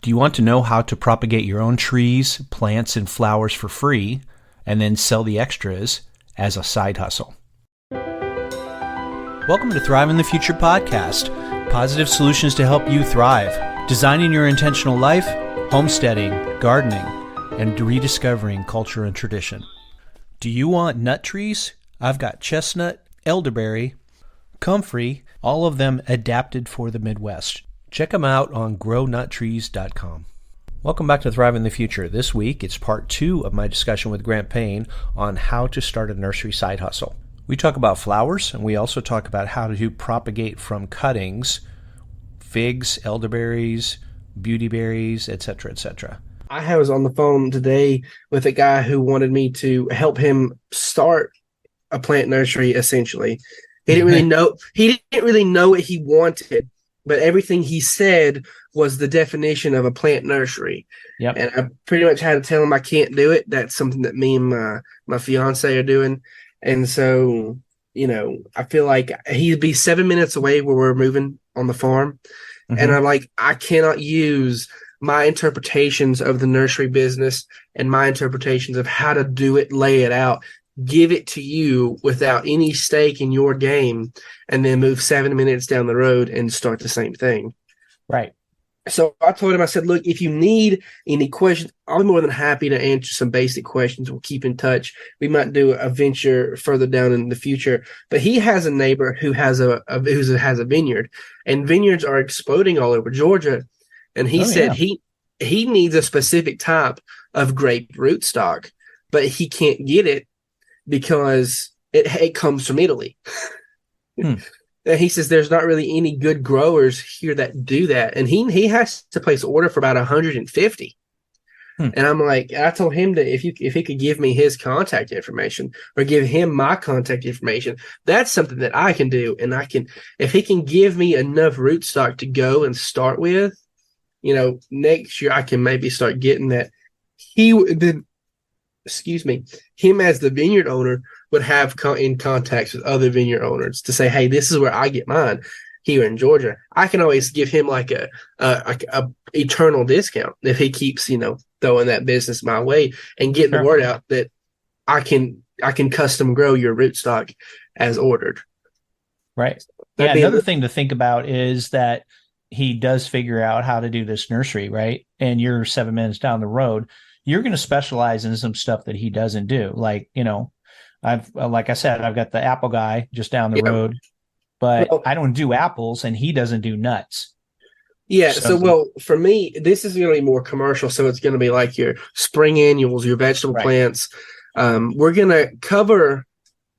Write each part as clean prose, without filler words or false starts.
Do you want to know how to propagate your own trees, plants, and flowers for free, and then sell the extras as a side hustle? Welcome to Thrive in the Future podcast. Positive solutions to help you thrive. Designing your intentional life, homesteading, gardening, and rediscovering culture and tradition. Do you want nut trees? I've got chestnut, elderberry, comfrey, all of them adapted for the Midwest. Check them out on grownuttrees.com. Welcome back to Thrive in the Future. This week, it's part 2 of my discussion with Grant Payne on how to start a nursery side hustle. We talk about flowers, and we also talk about how to propagate from cuttings, figs, elderberries, beautyberries, etc., etc. I was on the phone today with a guy who wanted me to help him start a plant nursery, essentially. He didn't really know what he wanted, but everything he said was the definition of a plant nursery. Yep. And I pretty much had to tell him I can't do it. That's something that me and my fiance are doing. And so, I feel like he'd be 7 minutes away where we're moving on the farm. Mm-hmm. And I'm like, I cannot use my interpretations of the nursery business and my interpretations of how to do it, lay it out, give it to you without any stake in your game, and then move 7 minutes down the road and start the same thing. Right. So I told him, I said, look, if you need any questions, I'll be more than happy to answer some basic questions. We'll keep in touch. We might do a venture further down in the future. But he has a neighbor who has a vineyard, and vineyards are exploding all over Georgia. And he said he needs a specific type of grape rootstock, but he can't get it because it comes from Italy. And he says there's not really any good growers here that do that. And he has to place an order for about 150. And I'm like, I told him that if he could give me his contact information or give him my contact information, that's something that I can do. And if he can give me enough rootstock to go and start with, next year I can maybe start getting that. Him as the vineyard owner would have in contacts with other vineyard owners to say, hey, this is where I get mine here in Georgia. I can always give him like a eternal discount if he keeps, throwing that business my way and getting the word out that I can custom grow your rootstock as ordered. Right. Yeah. Another thing to think about is that he does figure out how to do this nursery, right? And you're 7 minutes down the road. You're going to specialize in some stuff that he doesn't do. Like, like I said, I've got the apple guy just down the road, but I don't do apples and he doesn't do nuts. Yeah. So for me, this is going to be more commercial. So it's going to be like your spring annuals, your vegetable plants. We're going to cover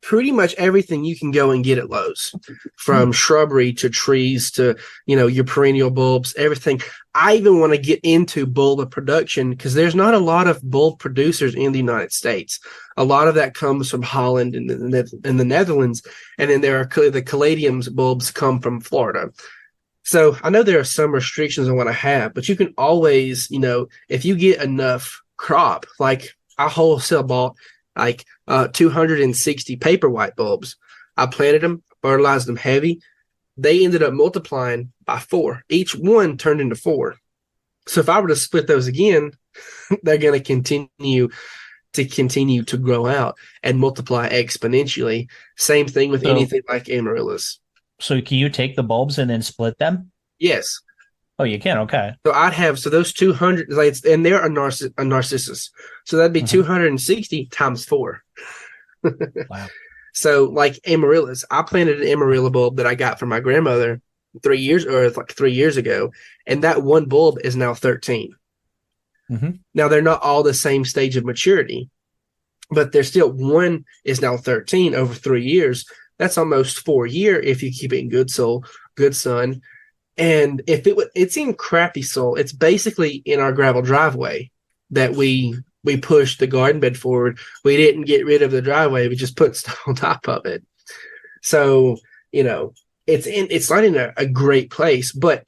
pretty much everything you can go and get at Lowe's, from shrubbery to trees to, your perennial bulbs, everything. I even want to get into bulb production because there's not a lot of bulb producers in the United States. A lot of that comes from Holland and the Netherlands. And then there are the caladiums bulbs come from Florida. So I know there are some restrictions on what I have, but you can always, if you get enough crop, like I wholesale bought like 260 paper white bulbs. I planted them, fertilized them heavy. They ended up multiplying by 4. Each one turned into 4. So if I were to split those again, they're going to continue to grow out and multiply exponentially. Same thing with anything like amaryllis. So can you take the bulbs and then split them? Yes. Oh, you can? Okay. So those 200, and they're a narcissus. So that'd be 260 times 4. Wow. So like amaryllis, I planted an amarilla bulb that I got from my grandmother 3 years ago. And that one bulb is now 13. Now they're not all the same stage of maturity, but they're still, one is now 13 over 3 years. That's almost 4 years if you keep it in good soil, good sun. And if it's in crappy soil, it's basically in our gravel driveway that we pushed the garden bed forward. We didn't get rid of the driveway. We just put stuff on top of it. So, it's not in a great place, but,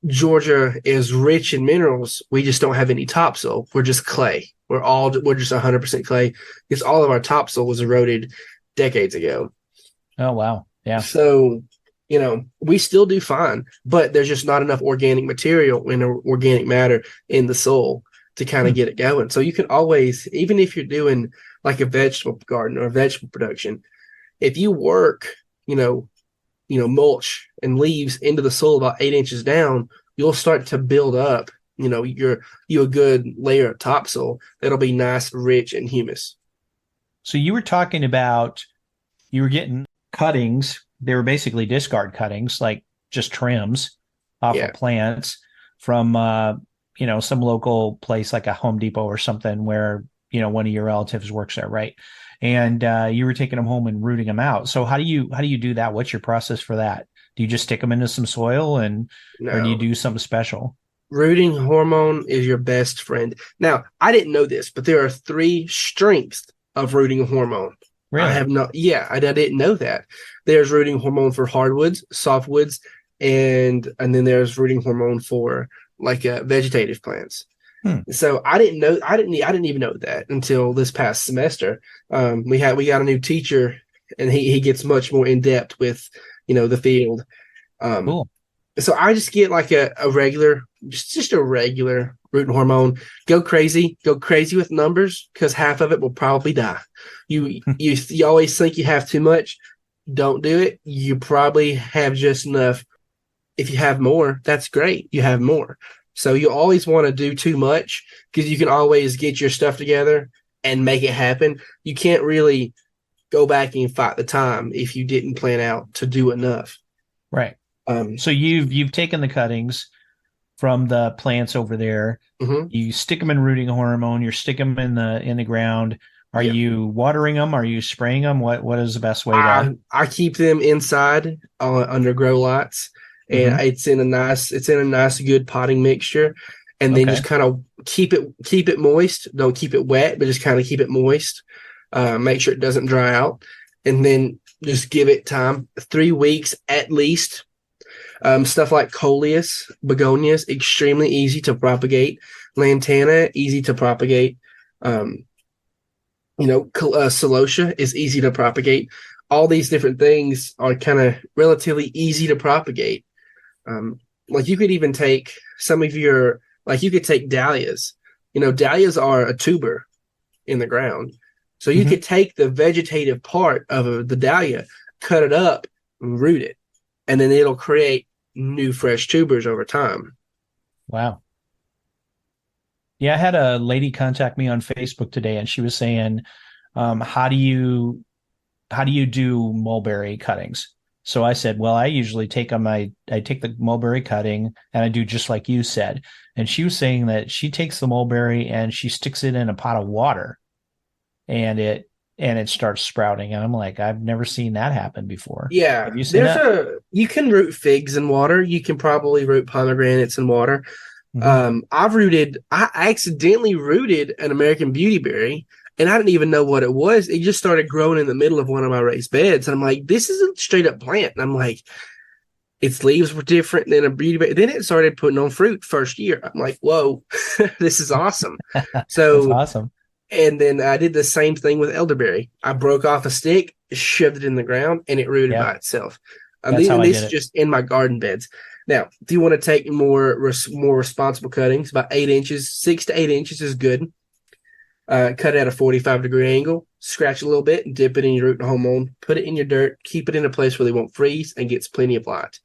Georgia is rich in minerals. We just don't have any topsoil. We're just clay. We're just 100% clay because all of our topsoil was eroded decades ago. Oh, wow. Yeah. So we still do fine, but there's just not enough organic material and organic matter in the soil to kind of get it going. So you can always, even if you're doing like a vegetable garden or a vegetable production, if you work, mulch and leaves into the soil about 8 inches down, you'll start to build up, a good layer of topsoil that'll be nice, rich, and humus. So you were talking about you were getting cuttings. They were basically discard cuttings, like just trims off of plants from, some local place like a Home Depot or something where, one of your relatives works there, right? And you were taking them home and rooting them out. So how do you do that? What's your process for that? Do you just stick them into some soil or do you do something special? Rooting hormone is your best friend. Now, I didn't know this, but there are 3 strengths of rooting hormone. Really? I didn't know that. There's rooting hormone for hardwoods, softwoods, and then there's rooting hormone for like vegetative plants. So I didn't even know that until this past semester. We got a new teacher, and he gets much more in depth with the field. Cool. So I just get like a regular, just a regular rooting hormone. Go crazy with numbers, because half of it will probably die. You always think you have too much. Don't do it. You probably have just enough. If you have more, that's great. You have more. So you always want to do too much, because you can always get your stuff together and make it happen. You can't really go back and fight the time if you didn't plan out to do enough. Right. So you've taken the cuttings from the plants over there. Mm-hmm. You stick them in rooting hormone. You stick them in the ground. Are you watering them? Are you spraying them? What is the best way to? I keep them inside under grow lights, and it's in a nice good potting mixture, and then just kind of keep it moist. Don't keep it wet, but just kind of keep it moist. Make sure it doesn't dry out, and then just give it time, 3 weeks at least. Stuff like coleus, begonias, extremely easy to propagate. Lantana, easy to propagate. Celosia is easy to propagate. All these different things are kind of relatively easy to propagate. Like you could even take you could take dahlias. Dahlias are a tuber in the ground. So you could take the vegetative part of the dahlia, cut it up, and root it, and then it'll create new fresh tubers over time. Wow. Yeah, I had a lady contact me on Facebook today, and she was saying, how do you do mulberry cuttings? So I said, well, I usually take them, I take the mulberry cutting and I do just like you said. And she was saying that she takes the mulberry and she sticks it in a pot of water and it starts sprouting. And I'm like, I've never seen that happen before. Yeah. Have you seen that? You can root figs in water. You can probably root pomegranates in water. I accidentally rooted an American beautyberry, and I didn't even know what it was. It just started growing in the middle of one of my raised beds. And I'm like, this isn't straight up plant. And I'm like, its leaves were different than a beautyberry. Then it started putting on fruit first year. I'm like, whoa, this is awesome. So that's awesome. And then I did the same thing with elderberry. I broke off a stick, shoved it in the ground, and it rooted by itself. This is just in my garden beds. Now, if you want to take more responsible cuttings, about 8 inches, 6 to 8 inches is good. Cut it at a 45-degree angle, scratch a little bit, and dip it in your root hormone. Put it in your dirt, keep it in a place where they won't freeze and gets plenty of light.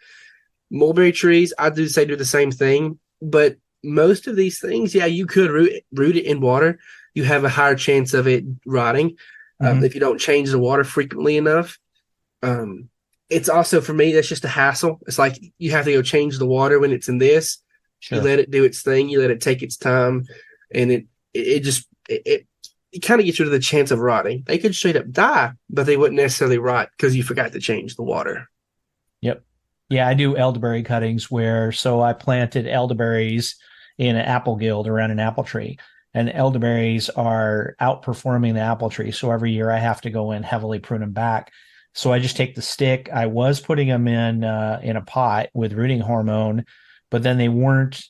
Mulberry trees, I do say do the same thing, but most of these things, you could root it in water. You have a higher chance of it rotting if you don't change the water frequently enough. It's also, for me, that's just a hassle. It's like you have to go change the water when it's in this. Sure. You let it do its thing. You let it take its time, and it kind of gets rid of the chance of rotting. They could straight up die, but they wouldn't necessarily rot because you forgot to change the water. Yep. Yeah, I do elderberry cuttings so I planted elderberries in an apple guild around an apple tree. And elderberries are outperforming the apple tree. So every year I have to go in heavily prune them back. So I just take the stick. I was putting them in a pot with rooting hormone, but then they weren't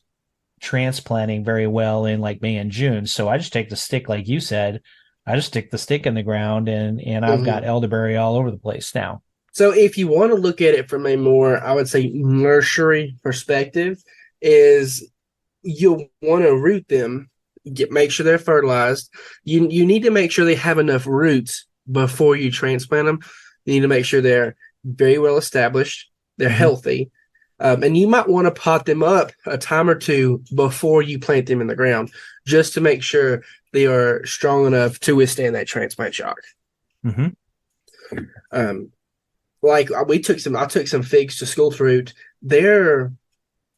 transplanting very well in like May and June. So I just take the stick, like you said. I just stick the stick in the ground, and I've got elderberry all over the place now. So if you want to look at it from a more, I would say, nursery perspective, is you'll want to root them, make sure they're fertilized. You need to make sure they have enough roots before you transplant them. You need to make sure they're very well established, they're healthy, and you might want to pot them up a time or two before you plant them in the ground, just to make sure they are strong enough to withstand that transplant shock. Like I took some figs to school for root. They're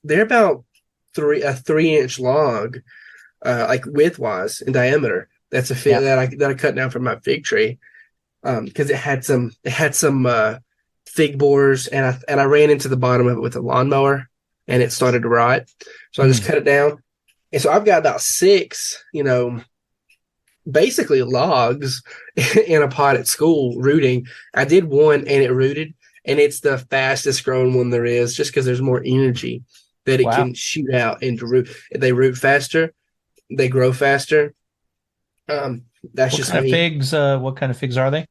about a 3-inch log, like widthwise in diameter. That's a fig that I cut down from my fig tree, because it had some fig borers, and I ran into the bottom of it with a lawnmower, and it started to rot. So I just cut it down, and so I've got about 6, basically logs in a pot at school rooting. I did one and it rooted, and it's the fastest growing one there is, just because there's more energy that it can shoot out into root. They root faster, they grow faster. That's what just kind me. Of figs. What kind of figs are they?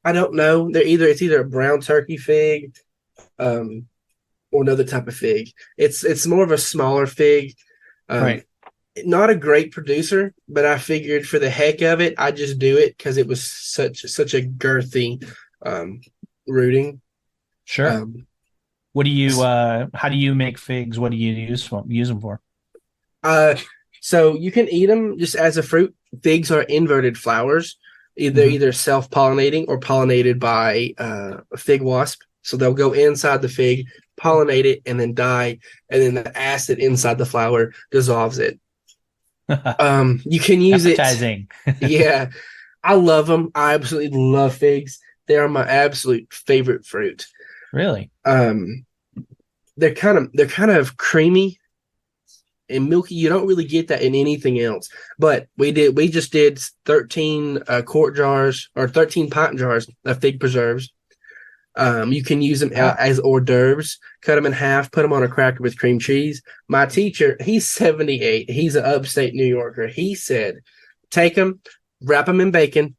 I don't know. It's either a brown turkey fig, or another type of fig. It's more of a smaller fig. Right. Not a great producer, but I figured for the heck of it, I just do it because it was such a girthy rooting. Sure. What do you? How do you make figs? What do you use them for? So you can eat them just as a fruit. Figs are inverted flowers. They're either self-pollinating or pollinated by a fig wasp. So they'll go inside the fig, pollinate it, and then die, and then the acid inside the flower dissolves it. You can use Appetizing. Yeah, I love them. I absolutely love figs. They are my absolute favorite fruit. Really? They're kind of creamy and milky. You don't really get that in anything else. But we just did 13 quart jars or 13 pint jars of fig preserves. You can use them as hors d'oeuvres. Cut them in half, put them on a cracker with cream cheese. My teacher, he's 78. He's an upstate New Yorker. He said, take them, wrap them in bacon,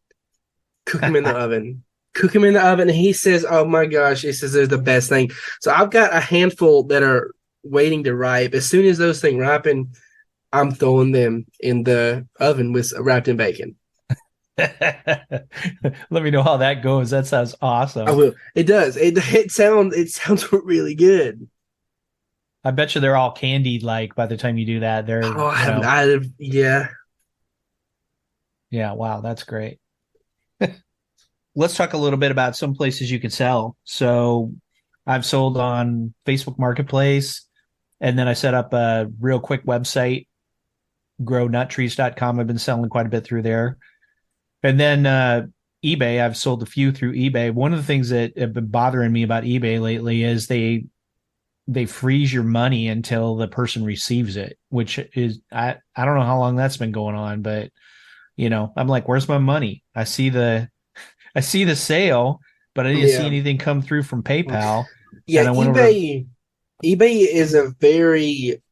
cook them in the oven. Cook them in the oven. And he says, oh my gosh, he says they're the best thing. So I've got a handful that are waiting to ripe. As soon as those things ripen, I'm throwing them in the oven wrapped in bacon. Let me know how that goes. That sounds awesome. I will. It does. It sounds really good. I bet you they're all candied. Like by the time you do that, they're. Yeah. Yeah. Wow, that's great. Let's talk a little bit about some places you can sell. So, I've sold on Facebook Marketplace, and then I set up a real quick website, grownutrees.com. I've been selling quite a bit through there. And then eBay, I've sold a few through eBay. One of the things that have been bothering me about eBay lately is they freeze your money until the person receives it, which is I don't know how long that's been going on, but I'm like, where's my money? I see the sale, but I didn't see anything come through from PayPal. Yeah, eBay is a very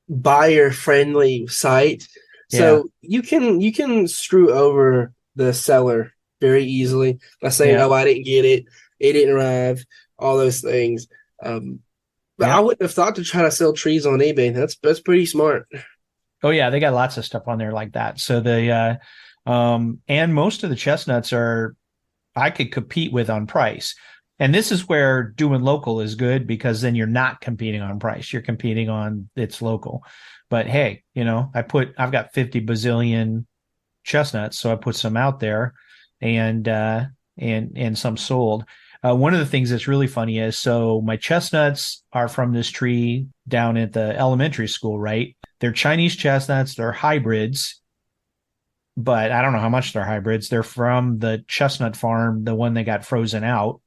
buyer friendly site, so you can screw over the seller very easily by saying, "Oh, I didn't get it. It didn't arrive." All those things. But I wouldn't have thought to try to sell trees on eBay. That's pretty smart. Oh yeah, they got lots of stuff on there like that. So and most of the chestnuts I could compete with on price. And this is where doing local is good, because then you're not competing on price. You're competing on it's local. But hey, I've got 50 bazillion chestnuts, so I put some out there and some sold. One of the things that's really funny is, so my chestnuts are from this tree down at the elementary school, right? They're Chinese chestnuts, they're hybrids, but I don't know how much they're hybrids. They're from the chestnut farm, the one that got frozen out.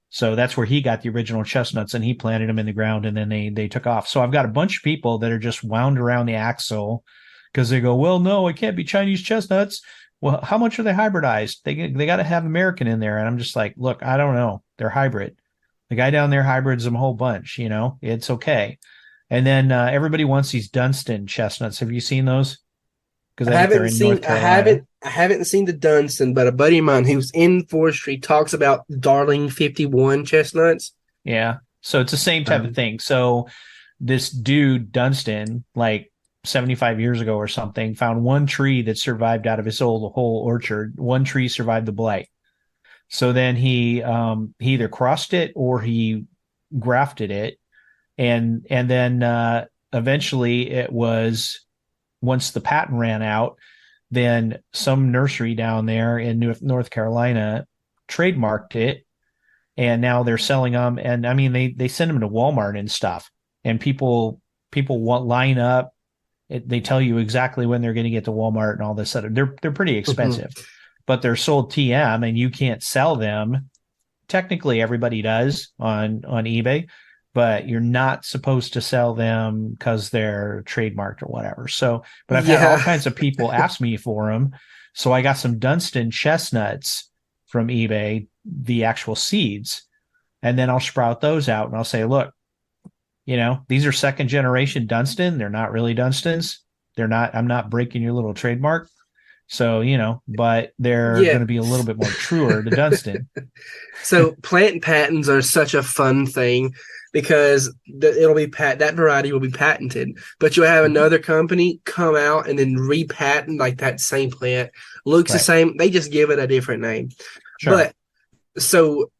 So that's where he got the original chestnuts, and he planted them in the ground, and then they took off. So I've got a bunch of people that are just wound around the axle because they go, well, no, it can't be Chinese chestnuts. Well, how much are they hybridized? They got to have American in there. And I'm just like, look, I don't know. They're hybrid. The guy down there hybrids them a whole bunch, it's okay. And then everybody wants these Dunstan chestnuts. Have you seen those? Because I think they're in North Carolina. I haven't seen the Dunstan, but a buddy of mine who's in forestry talks about Darling 51 chestnuts. Yeah. So it's the same type of thing. So this dude, Dunstan, like 75 years ago or something, found one tree that survived out of his whole orchard. One tree survived the blight. So then he either crossed it or he grafted it. And then eventually it was, once the patent ran out, then some nursery down there in North Carolina trademarked it, and now they're selling them. And I mean, they send them to Walmart and stuff, and people line up. They tell you exactly when they're going to get to Walmart and all this other. They're pretty expensive, but they're sold TM, and you can't sell them. Technically, everybody does on eBay, but you're not supposed to sell them because they're trademarked or whatever. So, but I've had all kinds of people ask me for them. So I got some Dunstan chestnuts from eBay, the actual seeds, and then I'll sprout those out and I'll say, look, these are second generation Dunstan. They're not really Dunstans. I'm not breaking your little trademark. So, but they're going to be a little bit more truer to Dunstan. So plant patents are such a fun thing, because it'll be that variety will be patented, but you'll have another company come out and then repatent like that same plant. Looks the same. They just give it a different name. Sure. But so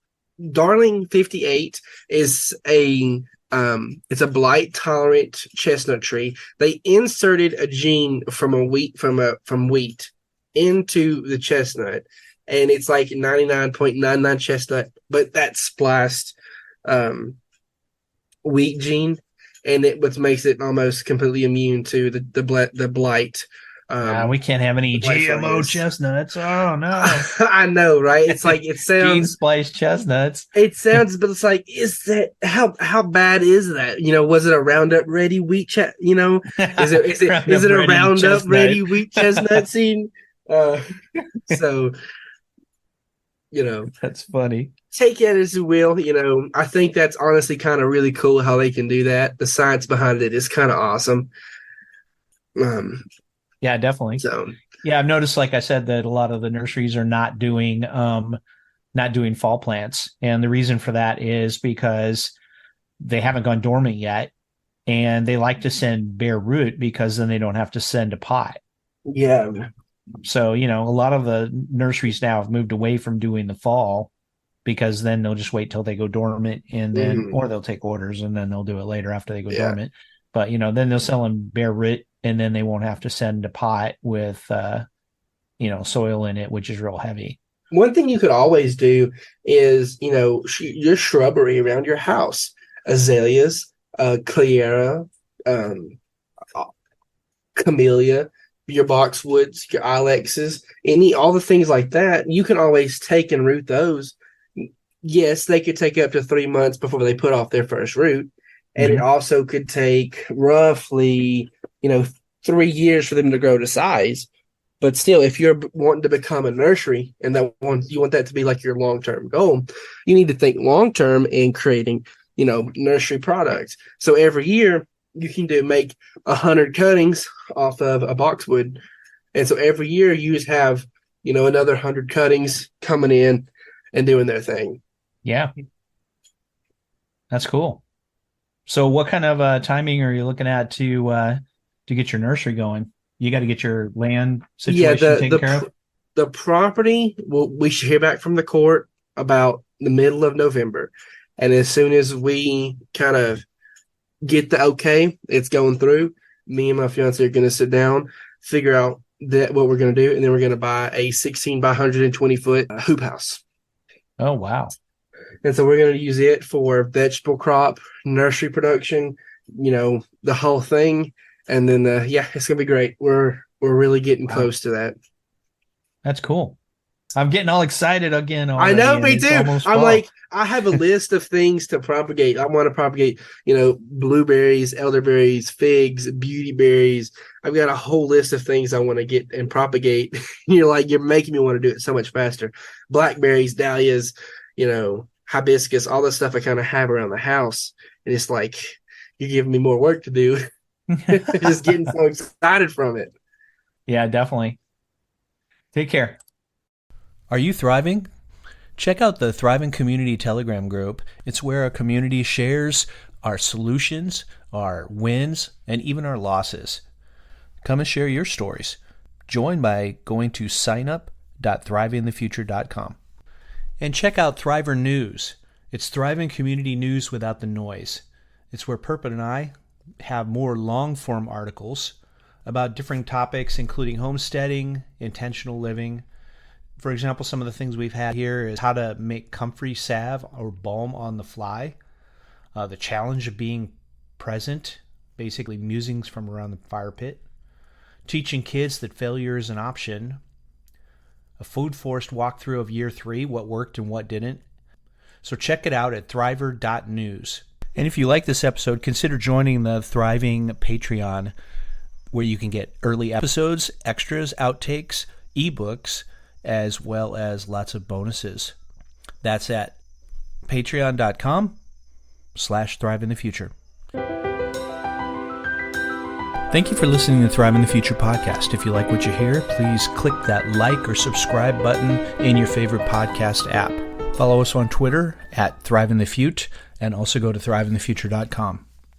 Darling 58 is it's a blight tolerant chestnut tree. They inserted a gene from wheat into the chestnut, and it's like 99.99 chestnut, but that spliced wheat gene, and what makes it almost completely immune to the blight. We can't have any GMO chestnuts. Oh no! I know, right? It's like it sounds gene spliced chestnuts. It sounds, but it's like, is that how bad is that? Was it a Roundup Ready wheat is it a Roundup Ready wheat chestnut seed? So that's funny. Take it as you will. I think that's honestly kind of really cool how they can do that. The science behind it is kind of awesome. Yeah, definitely. So yeah, I've noticed, like I said, that a lot of the nurseries are not doing fall plants, and the reason for that is because they haven't gone dormant yet, and they like to send bare root because then they don't have to send a pot. Yeah. So a lot of the nurseries now have moved away from doing the fall, because then they'll just wait till they go dormant, and then or they'll take orders and then they'll do it later after they go dormant. But then they'll sell them bare root, and then they won't have to send a pot with soil in it, which is real heavy. One thing you could always do is your shrubbery around your house, azaleas, cleara, camellia, your boxwoods, your ilexes, all the things like that. You can always take and root those. Yes, they could take up to 3 months before they put off their first root. And it also could take roughly, 3 years for them to grow to size. But still, if you're wanting to become a nursery and you want that to be like your long-term goal, you need to think long-term in creating, nursery products. So every year you can make 100 cuttings off of a boxwood. And so every year you just have, another 100 cuttings coming in and doing their thing. Yeah. That's cool. So what kind of timing are you looking at to get your nursery going? You got to get your land situation taken care of? The property, we should hear back from the court about the middle of November. And as soon as we kind of get the okay, it's going through, me and my fiance are going to sit down, figure out what we're going to do, and then we're going to buy a 16 by 120 foot hoop house. Oh, wow. And so we're going to use it for vegetable crop, nursery production, the whole thing. And then, it's going to be great. We're really getting close to that. That's cool. I'm getting all excited again. I know, me too. I'm like, I have a list of things to propagate. I want to propagate, blueberries, elderberries, figs, beauty berries. I've got a whole list of things I want to get and propagate. You're making me want to do it so much faster. Blackberries, dahlias, hibiscus, all the stuff I kind of have around the house. And it's like, you're giving me more work to do. Just getting so excited from it. Yeah, definitely. Take care. Are you thriving? Check out the Thriving Community Telegram group. It's where our community shares our solutions, our wins, and even our losses. Come and share your stories. Join by going to signup.thrivingthefuture.com. And check out Thriver News. It's thriving community news without the noise. It's where Perpet and I have more long-form articles about different topics, including homesteading, intentional living. For example, some of the things we've had here is how to make comfrey salve or balm on the fly, the challenge of being present, basically musings from around the fire pit, teaching kids that failure is an option, a food forest walkthrough of year 3, what worked and what didn't. So check it out at thriver.news. And if you like this episode, consider joining the Thriving Patreon, where you can get early episodes, extras, outtakes, ebooks, as well as lots of bonuses. That's at patreon.com/thriveinthefuture. Thank you for listening to Thrive in the Future podcast. If you like what you hear, please click that like or subscribe button in your favorite podcast app. Follow us on Twitter at ThriveInTheFute, and also go to thriveinthefuture.com.